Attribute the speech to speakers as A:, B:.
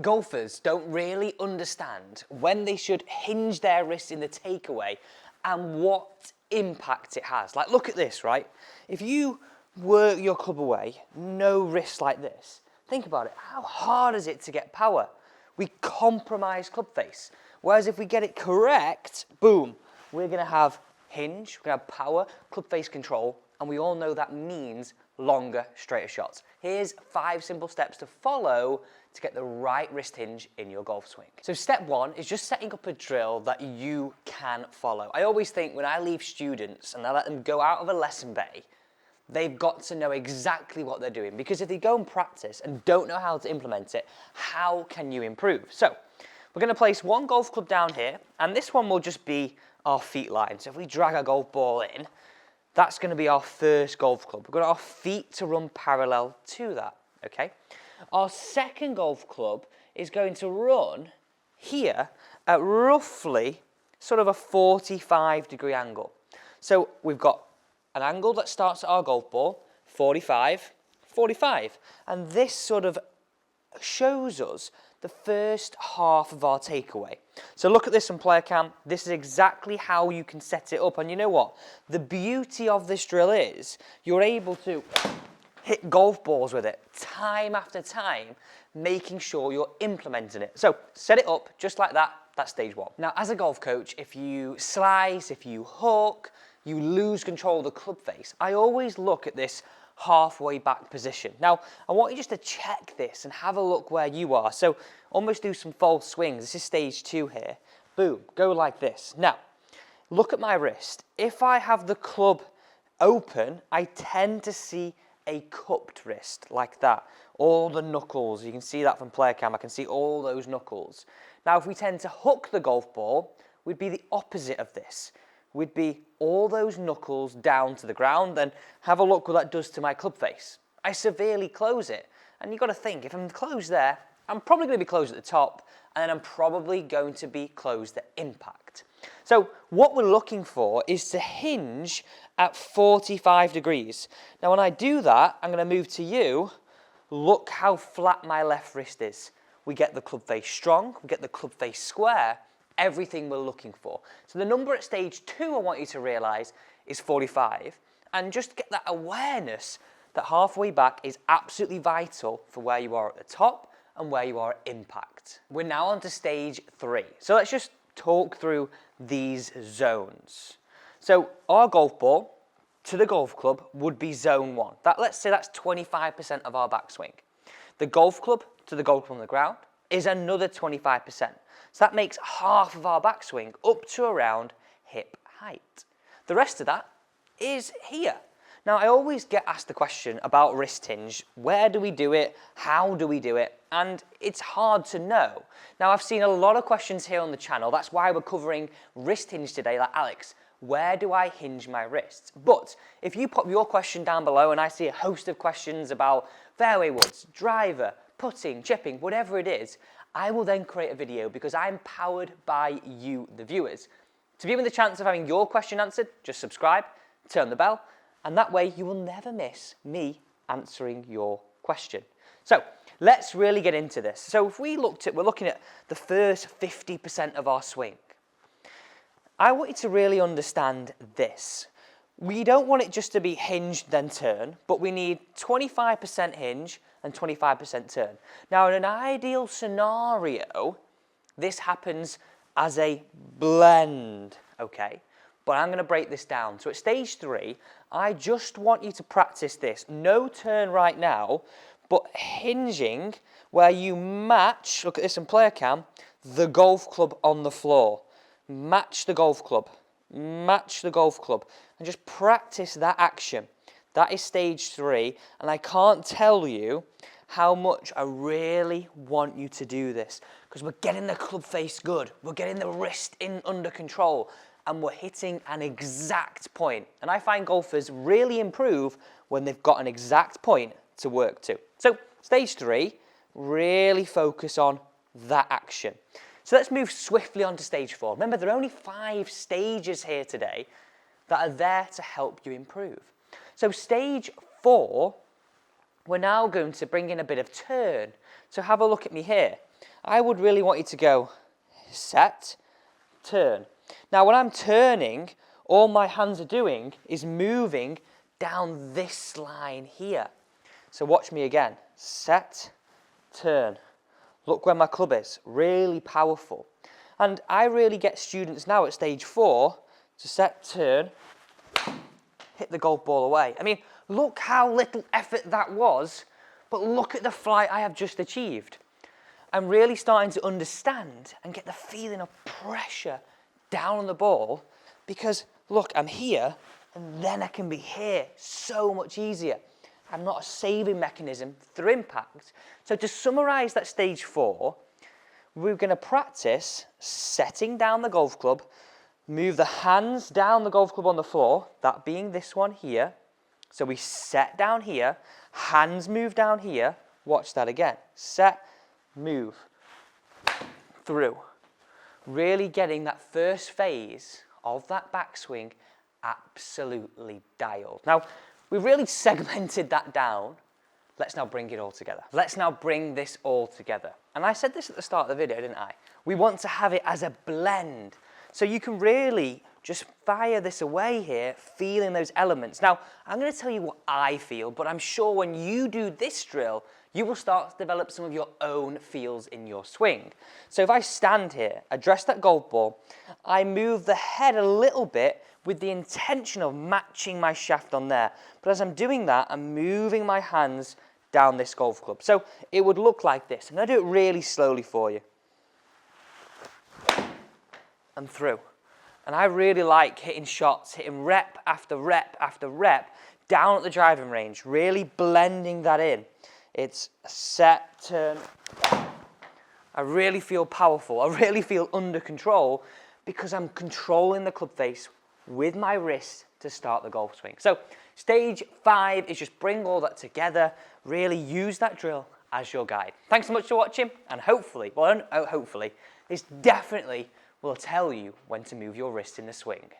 A: Golfers don't really understand when they should hinge their wrists in the takeaway and what impact it has. Like, look at this, right? If you work your club away, no wrist like this, think about it. How hard is it to get power? We compromise club face. Whereas if we get it correct, boom, we're going to have hinge, we're going to have power, club face control, and we all know that means longer, straighter shots. Here's 5 simple steps to follow to get the right wrist hinge in your golf swing. So step 1 is just setting up a drill that you can follow. I always think when I leave students and I let them go out of a lesson bay, they've got to know exactly what they're doing, because if they go and practice and don't know how to implement it, how can you improve? So we're going to place one golf club down here, and this one will just be our feet line. So if we drag our golf ball in, that's going to be our first golf club. We've got our feet to run parallel to that, okay? Our second golf club is going to run here at roughly sort of a 45-degree angle. So we've got an angle that starts at our golf ball, 45, 45. And this sort of shows us the first half of our takeaway. So look at this on player cam. This is exactly how you can set it up. And you know what? The beauty of this drill is you're able to hit golf balls with it time after time, making sure you're implementing it. So set it up just like that. That's stage 1. Now, as a golf coach, if you slice, if you hook, you lose control of the club face, I always look at this halfway back position. Now, I want you just to check this and have a look where you are. So almost do some false swings. This is stage 2 here. Boom, go like this. Now, look at my wrist. If I have the club open, I tend to see a cupped wrist like that. All the knuckles, you can see that from player cam. I can see all those knuckles. Now, if we tend to hook the golf ball, we'd be the opposite of this. We'd be all those knuckles down to the ground, and have a look what that does to my club face. I severely close it. And you've got to think, if I'm closed there, I'm probably going to be closed at the top, and then I'm probably going to be closed at impact. So what we're looking for is to hinge at 45 degrees. Now when I do that, I'm going to move to you. Look how flat my left wrist is. We get the club face strong, we get the club face square, everything we're looking for. So the number at stage 2 I want you to realise is 45, and just get that awareness that halfway back is absolutely vital for where you are at the top and where you are at impact. We're now on to stage 3. So let's just talk through these zones. So our golf ball to the golf club would be zone 1. Let's say that's 25% of our backswing. The golf club to the golf club on the ground is another 25%. So that makes half of our backswing up to around hip height. The rest of that is here. Now, I always get asked the question about wrist hinge. Where do we do it? How do we do it? And it's hard to know. Now, I've seen a lot of questions here on the channel. That's why we're covering wrist hinge today. Like, Alex, where do I hinge my wrists? But if you pop your question down below and I see a host of questions about fairway woods, driver, putting, chipping, whatever it is, I will then create a video because I'm powered by you, the viewers. To be given the chance of having your question answered, just subscribe, turn the bell, and that way you will never miss me answering your question. So let's really get into this. So if we're looking at the first 50% of our swing. I want you to really understand this. We don't want it just to be hinge then turn, but we need 25% hinge and 25% turn. Now, in an ideal scenario, this happens as a blend, okay? But I'm going to break this down. So at stage 3, I just want you to practice this. No turn right now, but hinging where you match, look at this in player cam, the golf club on the floor. Match the golf club. Match the golf club. And just practice that action. That is stage 3. And I can't tell you how much I really want you to do this. Because we're getting the club face good. We're getting the wrist in under control. And we're hitting an exact point. And I find golfers really improve when they've got an exact point to work to. So stage 3, really focus on that action. So let's move swiftly on to stage 4. Remember, there are only 5 stages here today that are there to help you improve. So stage 4, we're now going to bring in a bit of turn. So have a look at me here. I would really want you to go set, turn. Now when I'm turning, all my hands are doing is moving down this line here. So watch me again. Set, turn. Look where my club is. Really powerful. And I really get students now at stage 4 to set, turn, hit the golf ball away. I mean, look how little effort that was, but look at the flight I have just achieved. I'm really starting to understand and get the feeling of pressure down on the ball because, look, I'm here and then I can be here so much easier. I'm not a saving mechanism through impact. So to summarise that stage 4, we're going to practice setting down the golf club, move the hands down the golf club on the floor, that being this one here. So we set down here, hands move down here. Watch that again. Set, move, through. Really getting that first phase of that backswing absolutely dialed. Now, we've really segmented that down. Let's now bring it all together. Let's now bring this all together. And I said this at the start of the video, didn't I? We want to have it as a blend. So you can really just fire this away here, feeling those elements. Now, I'm going to tell you what I feel, but I'm sure when you do this drill, you will start to develop some of your own feels in your swing. So if I stand here, address that golf ball, I move the head a little bit with the intention of matching my shaft on there. But as I'm doing that, I'm moving my hands down this golf club. So it would look like this. I'm going to do it really slowly for you. And through. And I really like hitting shots, hitting rep after rep after rep down at the driving range, really blending that in. It's a set, turn. I really feel powerful. I really feel under control because I'm controlling the club face with my wrist to start the golf swing. So stage 5 is just bring all that together, really use that drill as your guide. Thanks so much for watching, and hopefully, well, hopefully, this definitely will tell you when to move your wrist in the swing.